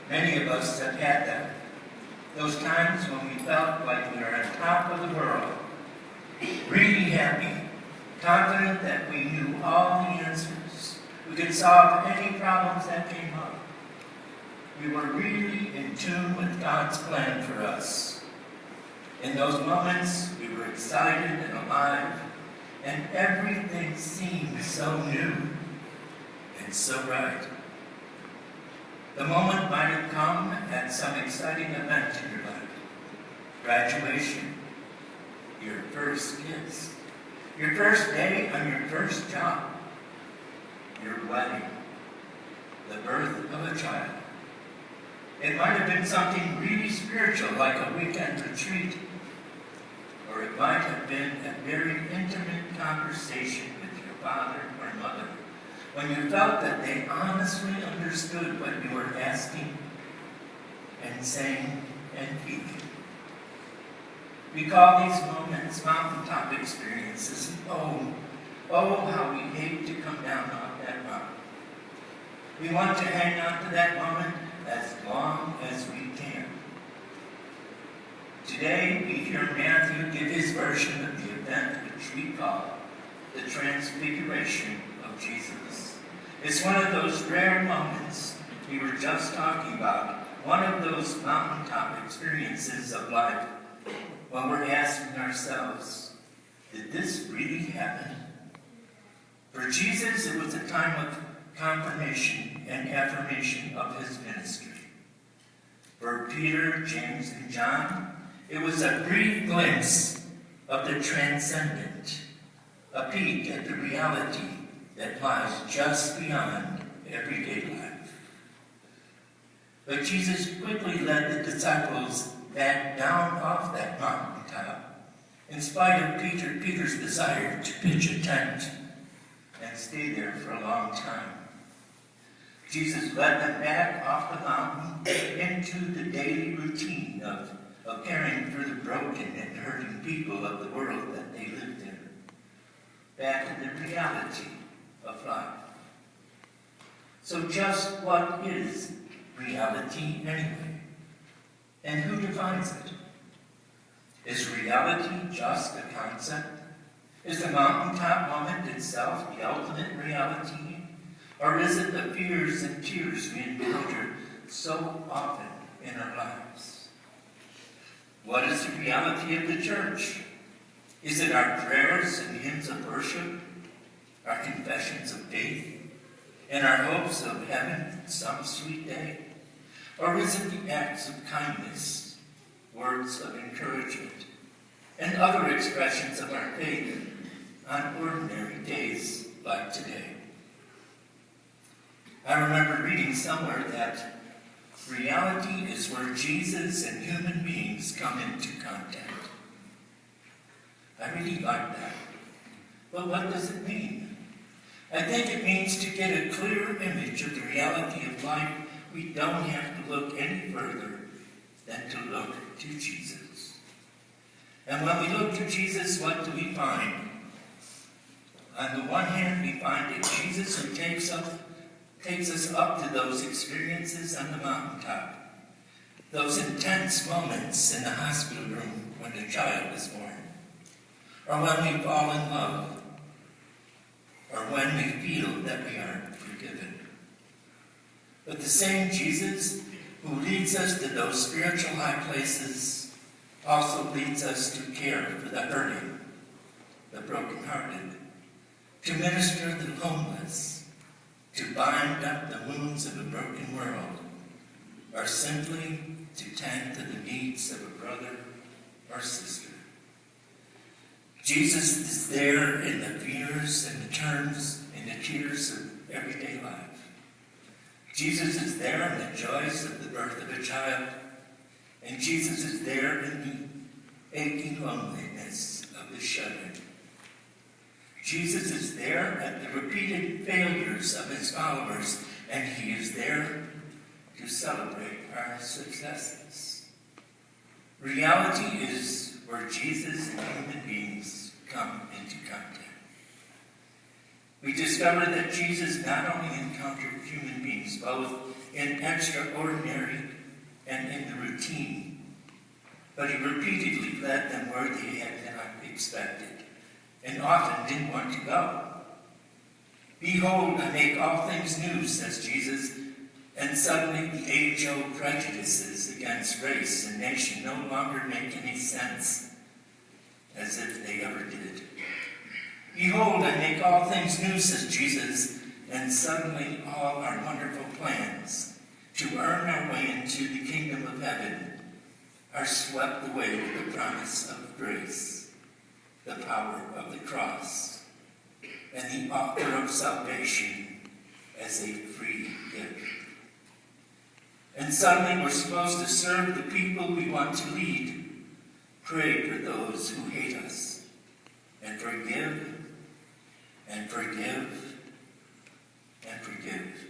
Many of us have had them. Those times when we felt like we were on top of the world, really happy, confident that we knew all the answers. We could solve any problems that came up. We were really in tune with God's plan for us. In those moments, we were excited and alive, and everything seemed so new and so right. The moment might have come at some exciting event in your life. Graduation, your first kiss, your first day on your first job, your wedding, the birth of a child. It might have been something really spiritual, like a weekend retreat, or it might have been a very intimate conversation with your father or mother, when you felt that they honestly understood what you were asking and saying and feeling. We call these moments mountaintop experiences. Oh, how we hate to come down off that mountain. We want to hang on to that moment as long as we can. Today, we hear Matthew give his version of the event which we call the Transfiguration of Jesus. It's one of those rare moments we were just talking about, one of those mountaintop experiences of life when we're asking ourselves, did this really happen? For Jesus, it was a time of confirmation and affirmation of his ministry. For Peter, James, and John, it was a brief glimpse of the transcendent, a peek at the reality that lies just beyond everyday life. But Jesus quickly led the disciples back down off that mountaintop, in spite of Peter's desire to pitch a tent and stay there for a long time. Jesus led them back off the mountain into the daily routine of caring for the broken and hurting people of the world that they lived in, back in the reality of life. So just what is reality anyway? And who defines it? Is reality just a concept? Is the mountaintop moment itself the ultimate reality? Or is it the fears and tears we encounter so often in our lives? What is the reality of the church? Is it our prayers and hymns of worship, our confessions of faith, and our hopes of heaven some sweet day? Or is it the acts of kindness, words of encouragement, and other expressions of our faith on ordinary days like today? I remember reading somewhere that reality is where Jesus and human beings come into contact. I really like that. But what does it mean? I think it means to get a clear image of the reality of life, we don't have to look any further than to look to Jesus. And when we look to Jesus, what do we find? On the one hand, we find that Jesus who takes us up to those experiences on the mountaintop, those intense moments in the hospital room when the child is born, or when we fall in love, or when we feel that we aren't forgiven. But the same Jesus who leads us to those spiritual high places also leads us to care for the hurting, the brokenhearted, to minister to the homeless, to bind up the wounds of a broken world, or simply to tend to the needs of a brother or sister. Jesus is there in the fears and the turns and the tears of everyday life. Jesus is there in the joys of the birth of a child, and Jesus is there in the aching loneliness of the shut-in. Jesus is there at the repeated failures of his followers, and he is there to celebrate our successes. Reality is where Jesus and human beings come into contact. we discover that Jesus not only encountered human beings both in extraordinary and in the routine, but he repeatedly led them where they had not expected and often didn't want to go. Behold, I make all things new, says Jesus, and suddenly the age-old prejudices against race and nation no longer make any sense, as if they ever did. Behold, I make all things new, says Jesus, and suddenly all our wonderful plans to earn our way into the kingdom of heaven are swept away with the promise of grace, the power of the cross, and the offer of salvation as a free gift. And suddenly we're supposed to serve the people we want to lead, pray for those who hate us, and forgive, and forgive, and forgive.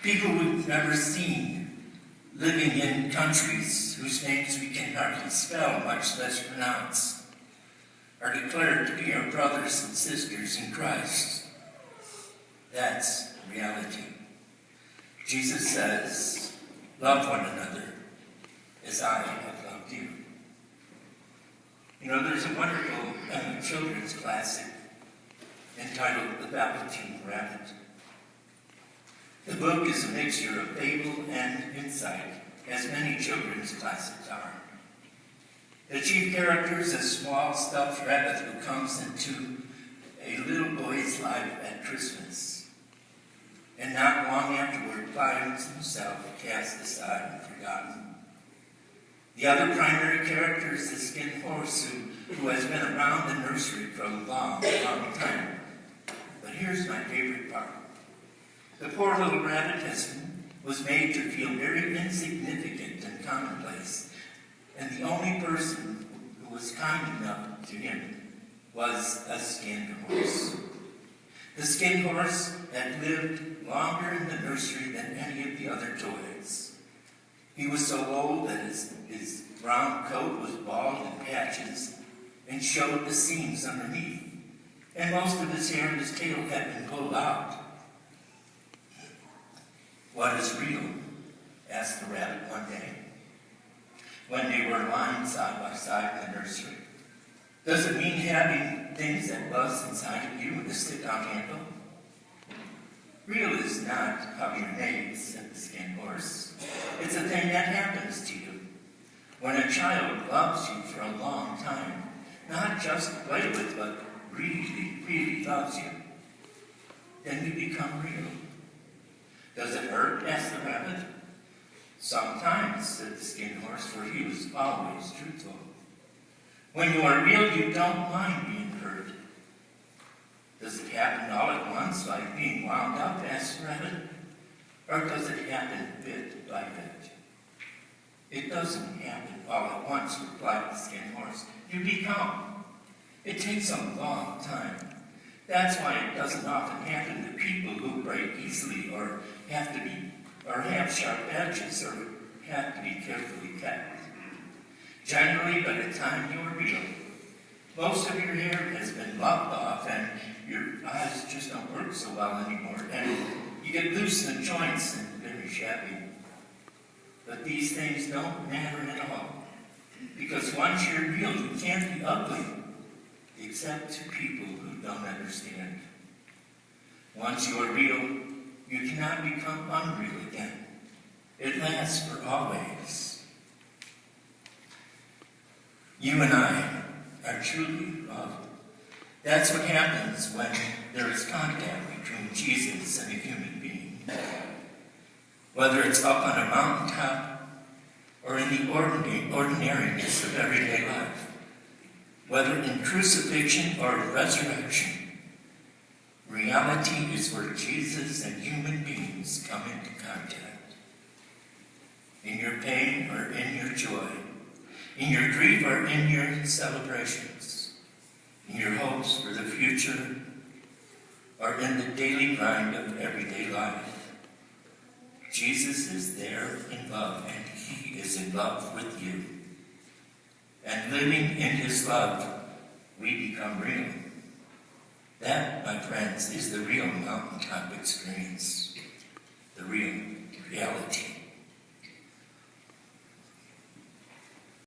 People we've never seen, living in countries whose names we can hardly spell, much less pronounce, are declared to be our brothers and sisters in Christ. That's reality. Jesus says, love one another as I have loved you. You know, there's a wonderful children's classic entitled The Velveteen Rabbit. The book is a mixture of fable and insight, as many children's classics are. The chief character is a small stuffed rabbit who comes into a little boy's life at Christmas, and not long afterward finds himself cast aside and forgotten. The other primary character is the skin horse who has been around the nursery for a long, long time. But here's my favorite part. The poor little rabbit was made to feel very insignificant and commonplace, and the only person who was kind enough to him was a skin horse. The skin horse had lived longer in the nursery than any of the other toys. He was so old that his brown coat was bald in patches and showed the seams underneath, and most of his hair and his tail had been pulled out. What is real? Asked the rabbit one day, when they were lying side by side in the nursery. Does it mean having things that buzz inside of you with a stick-on handle? Real is not how you're made, said the skin horse. It's a thing that happens to you. When a child loves you for a long time, not just to play with, but really, really loves you, then you become real. Does it hurt? Asked the rabbit. Sometimes, said the skin horse, for he was always truthful. When you are real, you don't mind being hurt. Does it happen all at once, like being wound up? Asked the rabbit. Or does it happen bit by bit? It doesn't happen all at once, replied the skin horse. You become. It takes a long time. That's why it doesn't often happen to people who break easily or have sharp edges or have to be carefully kept. Generally, by the time you are real, most of your hair has been lopped off and your eyes just don't work so well anymore, and you get loose in the joints and very shabby. But these things don't matter at all, because once you're real, you can't be ugly, except to people who don't understand. Once you are real, you cannot become unreal again. It lasts for always. You and I are truly loved. That's what happens when there is contact between Jesus and a human being. Whether it's up on a mountaintop or in the ordinariness of everyday life, whether in crucifixion or resurrection, reality is where Jesus and human beings come into contact. In your pain or in your joy, in your grief or in your celebrations, in your hopes for the future or in the daily grind of everyday life, Jesus is there in love, and he is in love with you. And living in his love, we become real. That, my friends, is the real mountaintop experience.